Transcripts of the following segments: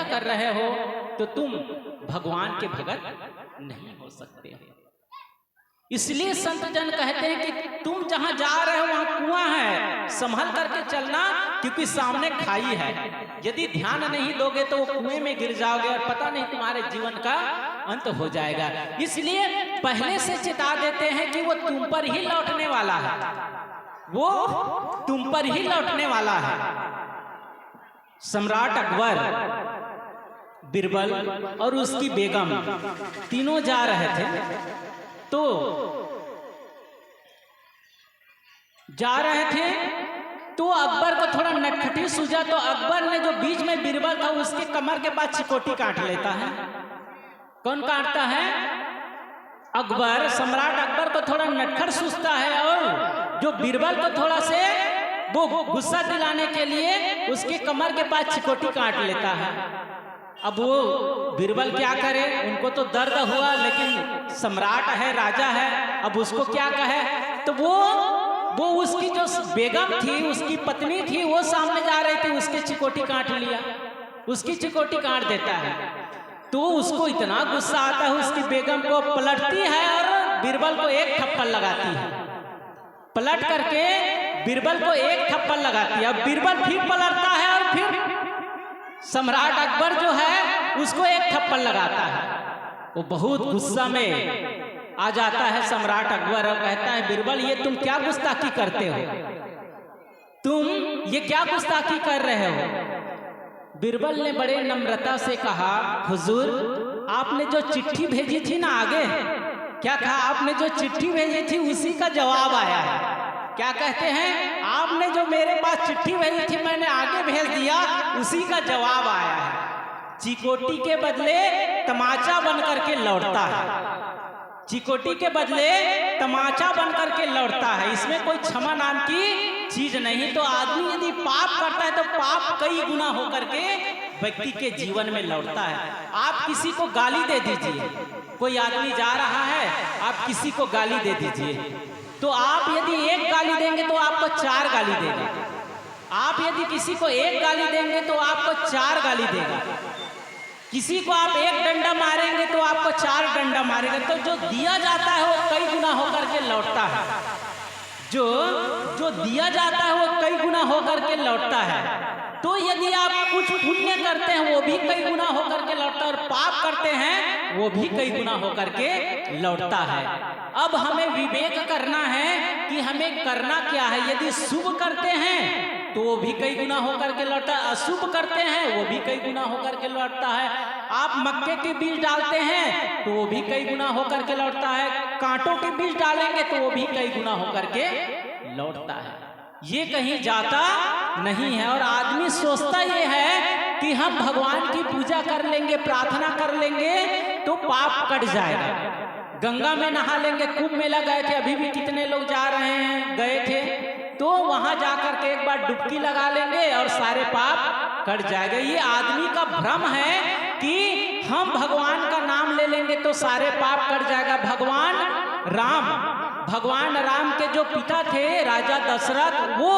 हत्या कर रहे हो तो तुम भगवान के भगत नहीं हो सकते। इसलिए संत जन कहते हैं कि तुम जहां जा रहे हो वहां कुआं है, संभल करके चलना, क्योंकि सामने खाई है। यदि ध्यान नहीं दोगे तो वो कुएं में गिर जाओगे और पता नहीं तुम्हारे जीवन का अंत हो जाएगा। इसलिए पहले से चेता देते हैं कि वो तुम पर ही लौटने वाला है, वो तुम पर ही लौटने वाला है। सम्राट अकबर, बीरबल और उसकी बेगम तीनों जा रहे थे, तो जा रहे थे तो अकबर को थोड़ा नटखटी सूझा, तो अकबर ने जो बीच में बीरबल था उसके कमर के पास चिकोटी काट लेता है। कौन काटता है? अकबर। सम्राट अकबर को थोड़ा नटखट सूझता है और जो बीरबल को थोड़ा से वो गुस्सा दिलाने के लिए उसके कमर के पास चिकोटी काट लेता है। अब वो बीरबल क्या करे, उनको तो दर्द हुआ, लेकिन सम्राट है, राजा है, अब उसको क्या कहे। तो वो उसकी जो बेगम थी, उसकी पत्नी थी, वो सामने जा रही थी, उसके चिकोटी काट लिया, उसकी चिकोटी काट देता है। तो उसको इतना गुस्सा आता है, उसकी बेगम को पलटती है और बीरबल को एक थप्पड़ लगाती है। पलट करके बीरबल को एक थप्पड़ लगाती है। अब बीरबल फिर पलटता है और फिर सम्राट अकबर जो है उसको एक थप्पड़ लगाता है। वो बहुत गुस्सा में आ जाता है सम्राट अकबर और कहता है, बीरबल ये तुम क्या गुस्ताखी करते हो, तुम ये क्या गुस्ताखी कर रहे हो। बीरबल ने बड़े नम्रता से कहा, हुजूर आपने जो चिट्ठी भेजी थी ना, आगे क्या कहा, आपने जो चिट्ठी भेजी थी उसी का जवाब आया है। क्या कहते हैं, आपने जो मेरे पास चिट्ठी भेजी थी मैंने आगे भेज दिया, उसी का जवाब आया है। चिकोटी के बदले तमाचा बन करके लौटता है, चिकोटी के बदले तमाचा बन करके लौटता है। इसमें कोई क्षमा नाम की चीज नहीं। तो आदमी यदि पाप करता है तो पाप कई गुना होकर के व्यक्ति के जीवन में लौटता है। आप किसी को गाली दे दीजिए, कोई आदमी जा रहा है, आप किसी को गाली दे दीजिए, तो आप यदि एक गाली देंगे तो आपको 4 गाली देगा। आप यदि किसी को एक गाली देंगे तो आपको 4 गाली देगा। किसी को आप एक डंडा मारेंगे तो आपको 4 डंडा मारेगा। तो जो दिया जाता है वो कई गुना होकर के लौटता है, जो दिया जाता है वो कई गुना होकर के लौटता है। तो यदि आप कुछ पुण्य करते हैं वो भी कई गुना होकर के लौटता है, और पाप करते हैं वो भी कई गुना होकर के लौटता है। अब हमें विवेक करना है कि हमें करना क्या है। यदि शुभ करते हैं तो वो भी कई गुना होकर के लौटता है, अशुभ करते हैं वो भी कई गुना होकर के लौटता है। आप मक्के के बीज डालते हैं तो वो भी कई गुना होकर के लौटता है, कांटों के बीज डालेंगे तो वो भी कई गुना होकर के लौटता है। ये कहीं जाता नहीं है। और आदमी सोचता ये है कि हम भगवान की पूजा कर लेंगे, प्रार्थना कर लेंगे तो पाप कट जाएगा, गंगा में नहा लेंगे। कुंभ मेला गए थे, अभी भी कितने लोग जा रहे हैं, गए थे, तो वहां जाकर के एक बार डुबकी लगा लेंगे और सारे पाप कट जाएगा। ये आदमी का भ्रम है कि हम भगवान का नाम ले लेंगे तो सारे पाप कट जाएगा। भगवान राम के जो पिता थे राजा दशरथ, वो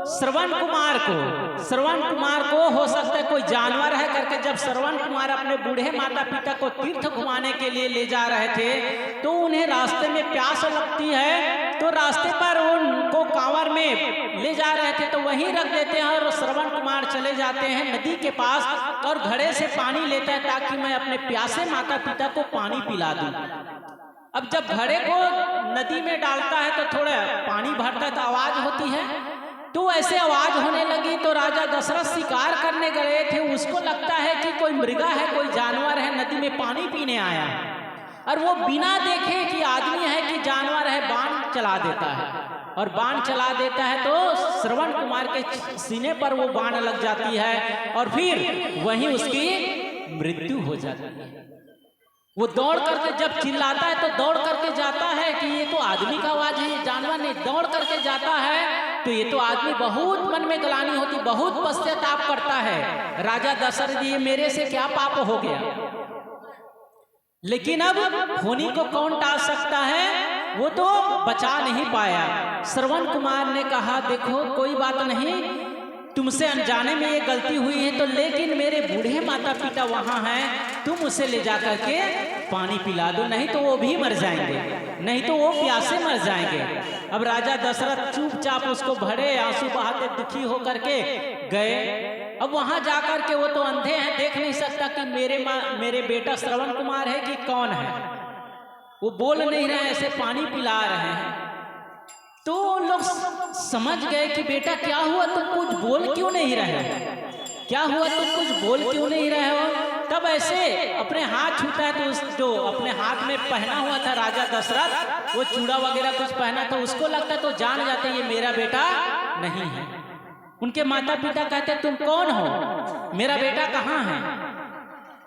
श्रवण कुमार को हो सकता है कोई जानवर है करके, जब श्रवण कुमार अपने बूढ़े माता पिता को तीर्थ घुमाने के लिए ले जा रहे थे तो उन्हें रास्ते में प्यास लगती है, तो रास्ते पर उनको कांवर में ले जा रहे थे तो वहीं रख देते हैं और श्रवण कुमार चले जाते हैं नदी के पास और घड़े से पानी लेता है ताकि मैं अपने प्यासे माता पिता को पानी पिला दूं। अब जब घड़े को नदी में डालता है तो थोड़ा पानी भरता है तो आवाज होती है, तो ऐसे आवाज होने लगी तो राजा दशरथ शिकार करने गए थे, उसको लगता है कि कोई मृगा है, कोई जानवर है, नदी में पानी पीने आया है, और वो बिना देखे कि आदमी है कि जानवर है बाण चला देता है, और बाण चला देता है तो श्रवण कुमार के सीने पर वो बाण लग जाती है और फिर वहीं उसकी मृत्यु हो जाती है। वो दौड़ करके जब चिल्लाता है तो दौड़ करके जाता है कि ये तो आदमी का आवाज है, ये जानवर नहीं। दौड़ करके जाता है तो ये तो आदमी, बहुत मन में ग्लानि होती, बहुत पश्चाताप करता है, राजा दशरथ जी मेरे से क्या पाप हो गया। लेकिन अब होनी को कौन टाल सकता है, वो तो बचा नहीं पाया। श्रवण कुमार ने कहा देखो कोई बात नहीं, तुमसे अनजाने में ये गलती हुई है तो, लेकिन मेरे बूढ़े माता पिता वहाँ हैं, तुम उसे ले जा करके पानी पिला दो, नहीं तो वो भी मर जाएंगे, नहीं तो वो प्यासे मर जाएंगे। अब राजा दशरथ चुपचाप उसको भरे आंसू बहाते दुखी होकर के गए। अब वहां जाकर के, वो तो अंधे हैं, देख नहीं सकता कि मेरे बेटा श्रवण कुमार है कि कौन है, वो बोल नहीं रहे, ऐसे पानी पिला रहे हैं। तो लोग समझ गए कि बेटा क्या हुआ, तुम कुछ बोल क्यों नहीं रहे हो, क्या हुआ, तुम कुछ बोल क्यों नहीं रहे हो। तब ऐसे अपने हाथ छूता है, तो उस जो अपने हाथ में पहना हुआ था राजा दशरथ, वो चूड़ा वगैरह कुछ पहना था, उसको लगता तो जान जाते ये मेरा बेटा नहीं है। उनके माता पिता कहते तुम कौन हो, मेरा बेटा कहाँ है।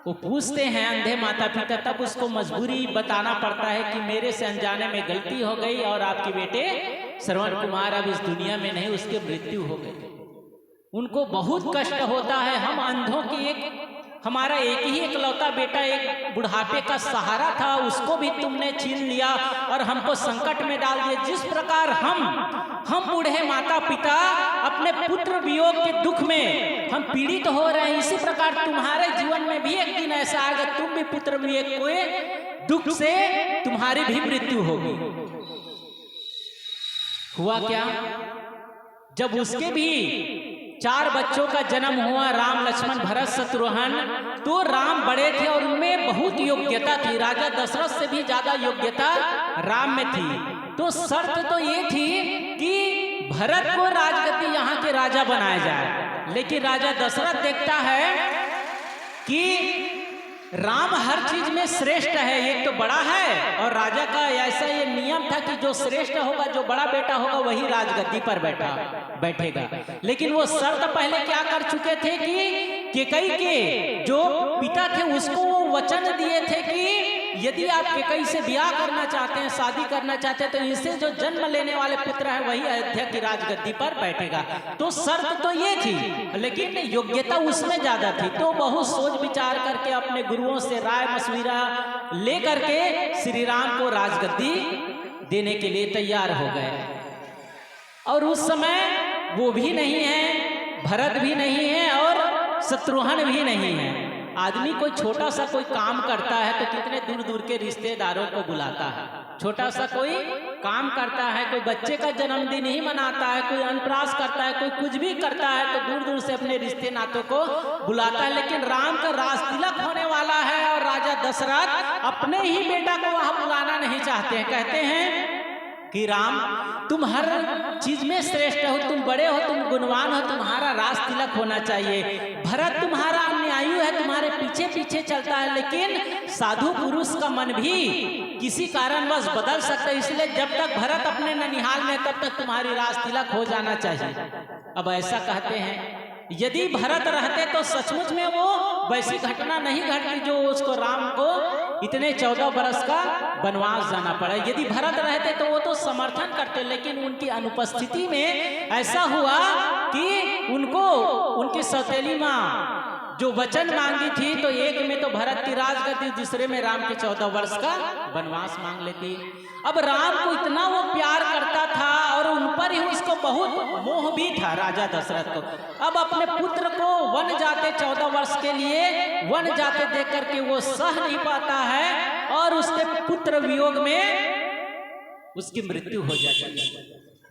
वो पूछते हैं अंधे माता पिता, तब उसको मजबूरी बताना पड़ता है कि मेरे से अनजाने में गलती हो गई और आपके बेटे श्रवण कुमार अब इस दुनिया में नहीं, उसकी मृत्यु हो गई। उनको बहुत कष्ट होता है। हम अंधों की हमारा एक ही इकलौता बेटा एक बुढ़ापे का सहारा था, उसको भी तुमने छीन लिया और हमको संकट में डाल दिया। जिस प्रकार हम बूढ़े माता पिता अपने पुत्र वियोग के दुख में हम पीड़ित हो रहे हैं, इसी प्रकार तुम्हारे जीवन में भी एक दिन ऐसा आएगा, तुम भी पुत्र वियोग के दुख से तुम्हारी भी मृत्यु होगी। हुआ क्या, जब उसके भी 4 बच्चों का जन्म हुआ, राम लक्ष्मण भरत शत्रुघ्न, तो राम बड़े थे और उनमें बहुत योग्यता थी, राजा दशरथ से भी ज्यादा योग्यता राम में थी। तो शर्त तो ये थी कि भरत को राजगद्दी यहाँ के राजा बनाया जाए, लेकिन राजा दशरथ देखता है कि राम हर चीज में श्रेष्ठ है, एक तो बड़ा है और राजा का ऐसा ये नियम था कि जो श्रेष्ठ होगा, जो बड़ा बेटा होगा वही राजगद्दी पर बैठेगा। लेकिन वो शर्त पहले क्या कर चुके थे कि केकई के जो पिता थे उसको वो वचन दिए थे कि यदि आप केकई से ब्याह करना चाहते हैं, शादी करना चाहते हैं, तो इससे जो जन्म लेने वाले पुत्र है वही अयोध्या की राजगद्दी पर बैठेगा। तो शर्त तो ये थी, लेकिन योग्यता उसमें ज्यादा थी। तो बहुत सोच विचार करके अपने गुरुओं से राय मशविरा ले करके श्री राम को राजगद्दी देने के लिए तैयार हो गए। और उस समय वो भी नहीं है, भरत भी नहीं है और शत्रुघ्न भी नहीं है। आदमी कोई छोटा सा कोई काम करता है तो कितने दूर दूर के रिश्तेदारों को बुलाता है, छोटा सा कोई काम करता है, कोई बच्चे का जन्मदिन ही मनाता है, कोई अन्नप्राश करता है, कोई कुछ भी करता है तो दूर दूर से अपने रिश्ते नातों को बुलाता है। लेकिन राम का राज तिलक होने वाला है और राजा दशरथ अपने ही बेटा को वहां बुलाना नहीं चाहते हैं। कहते हैं कि राम तुम हर चीज में श्रेष्ठ हो, तुम बड़े हो, तुम गुणवान हो, तुम्हारा राज तिलक होना चाहिए। भरत तुम्हारा अन्यायु है, तुम्हारे पीछे पीछे चलता है, लेकिन साधु पुरुष का मन भी किसी कारणवश बदल सकता है, इसलिए जब तक भरत अपने ननिहाल में तब तक तुम्हारी राज तिलक हो जाना चाहिए। अब ऐसा कहते हैं, यदि भरत रहते तो सचमुच में वो वैसी घटना नहीं घटती जो उसको राम को इतने 14 बरस का वनवास जाना पड़ा। यदि भरत रहते तो वो तो समर्थन करते, लेकिन उनकी अनुपस्थिति में ऐसा हुआ कि उनको उनकी सौतेली माँ जो वचन मांगी थी, तो एक में तो भरत की राजगद्दी, दूसरे में राम के 14 वर्ष का वनवास मांग लेती। अब राम को इतना वो प्यार करता था और उन पर ही उसको बहुत मोह भी था राजा दशरथ को। अब अपने पुत्र को वन जाते 14 वर्ष के लिए वन जाते देख करके वो सह नहीं पाता है और उसके पुत्र वियोग में उसकी मृत्यु हो जाती है।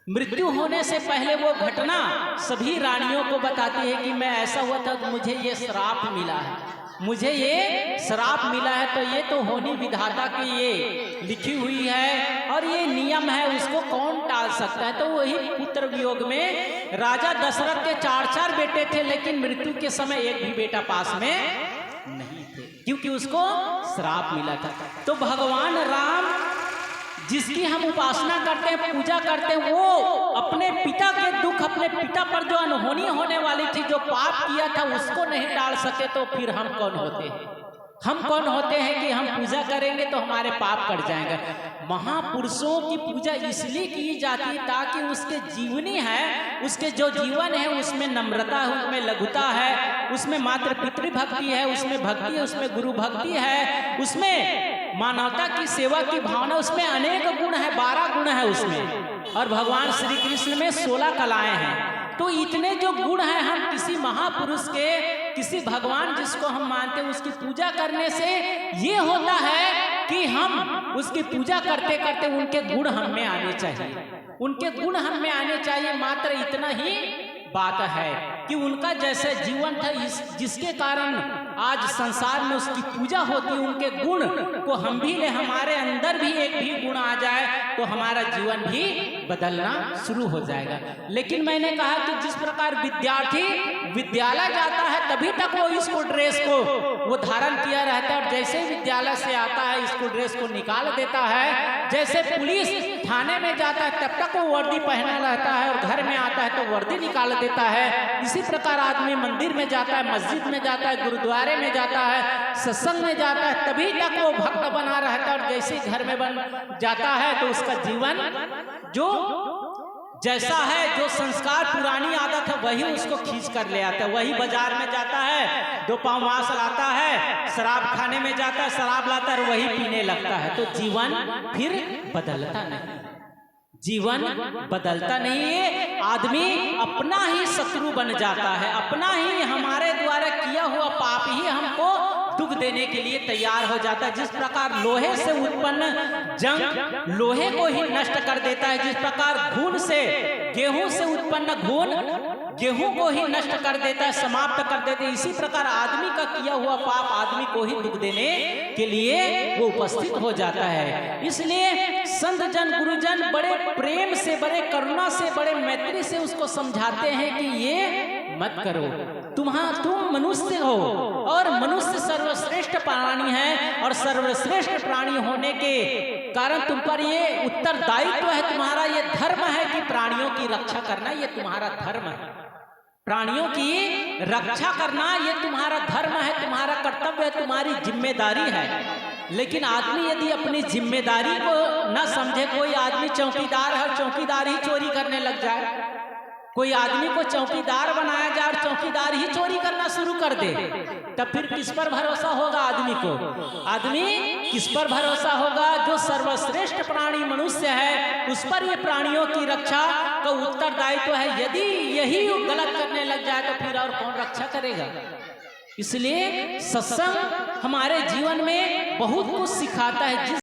मृत्यु होने से पहले वो घटना सभी रानियों को बताती है कि मैं ऐसा हुआ था, मुझे ये श्राप मिला है, मुझे ये श्राप मिला है, तो ये तो होनी विधाता की ये लिखी हुई है और ये नियम है, उसको कौन टाल सकता है। तो वही पुत्र वियोग में राजा दशरथ के 4 बेटे थे, लेकिन मृत्यु के समय एक भी बेटा पास में नहीं थे, क्योंकि उसको श्राप मिला था। तो भगवान राम जिसकी हम उपासना करते हैं, पूजा करते हैं, वो अपने पिता के दुख, अपने पिता पर जो अनहोनी होने वाली थी, जो पाप किया था, उसको नहीं टाल सके, तो फिर हम कौन होते हैं? हम कौन होते हैं कि हम पूजा करेंगे तो हमारे पाप कट जाएंगे। महापुरुषों की पूजा इसलिए की जाती है ताकि उसके जीवनी है, उसके जो जीवन है उसमें नम्रता है, उसमें लघुता है, उसमें मात्र पितृभक्ति है, उसमें भक्ति है, उसमें गुरु भक्ति है, उसमें मानवता की सेवा की भावना, उसमें अनेक गुण है, 12 गुण है उसमें। और भगवान श्री कृष्ण में 16 कलाएं हैं। तो इतने जो गुण हैं, हम किसी महापुरुष के, किसी भगवान जिसको हम मानते हैं उसकी पूजा करने से ये होता है कि हम उसकी पूजा करते करते उनके गुण हम में आने चाहिए, उनके गुण हम में आने चाहिए। मात्र इतना ही बात है कि उनका जैसा जीवन था, जिसके कारण आज संसार में उसकी पूजा होती है, उनके गुण को हम भी ले, हमारे अंदर भी एक भी गुण आ जाए तो हमारा जीवन भी बदलना शुरू हो जाएगा। लेकिन मैंने कहा कि जिस प्रकार विद्यार्थी विद्यालय जाता है तभी तक वो स्कूल ड्रेस को वो धारण किया रहता है, और जैसे ही विद्यालय से आता है स्कूल ड्रेस को निकाल देता है। जैसे पुलिस थाने में जाता है तब तक वो वर्दी पहना रहता है और घर में आता है तो वर्दी निकाल देता है। इसी प्रकार आदमी मंदिर में जाता है, मस्जिद में जाता है, गुरुद्वारे में जाता है, सत्संग में जाता है, तभी तक वो भक्त बना रहता है। और जैसे घर में बन जाता है तो उसका जीवन जो जैसा है, जो संस्कार पुरानी आदत है वही उसको खींच कर ले आता है। वही बाजार में जाता है, 2 पाव मांस लाता है, शराब खाने में जाता है, शराब लाता है और वही पीने लगता है। तो जीवन फिर बदलता नहीं, जीवन बदलता नहीं है। आदमी अपना ही शत्रु बन जाता है, अपना ही हमारे द्वारा किया हुआ पाप ही हमको दुख देने के लिए तैयार हो जाता है। जिस प्रकार लोहे से उत्पन्न जंग लोहे को ही नष्ट कर देता है, जिस प्रकार घून से, गेहूं से उत्पन्न घून गेहूं को ही नष्ट कर देता है, समाप्त कर देता है, इसी प्रकार आदमी का किया हुआ पाप आदमी को ही दुख देने के लिए वो उपस्थित हो जाता है। इसलिए संत जन, गुरुजन बड़े प्रेम से, बड़े करुणा से, बड़े मैत्री से उसको समझाते हैं कि ये मत करो, तुम मनुष्य हो और मनुष्य सर्वश्रेष्ठ प्राणी है, और सर्वश्रेष्ठ प्राणी होने के कारण तुम पर ये उत्तरदायित्व है, तुम्हारा ये धर्म है कि प्राणियों की रक्षा करना, ये तुम्हारा धर्म है। प्राणियों की रक्षा करना ये तुम्हारा धर्म है, तुम्हारा कर्तव्य है, तुम्हारी जिम्मेदारी है। लेकिन आदमी यदि अपनी जिम्मेदारी को न समझे, कोई आदमी चौकीदार है, चौकीदार ही चोरी करने लग जाए, कोई आदमी को चौकीदार बनाया जाए और चौकीदार ही चोरी करना शुरू कर दे, तब फिर किस पर भरोसा होगा आदमी को? आदमी किस पर भरोसा होगा? जो सर्वश्रेष्ठ प्राणी मनुष्य है उस पर ये प्राणियों की रक्षा का उत्तरदायित्व है। यदि यही गलत करने लग जाए तो फिर और कौन रक्षा करेगा? इसलिए सत्संग हमारे जीवन में बहुत कुछ सिखाता है।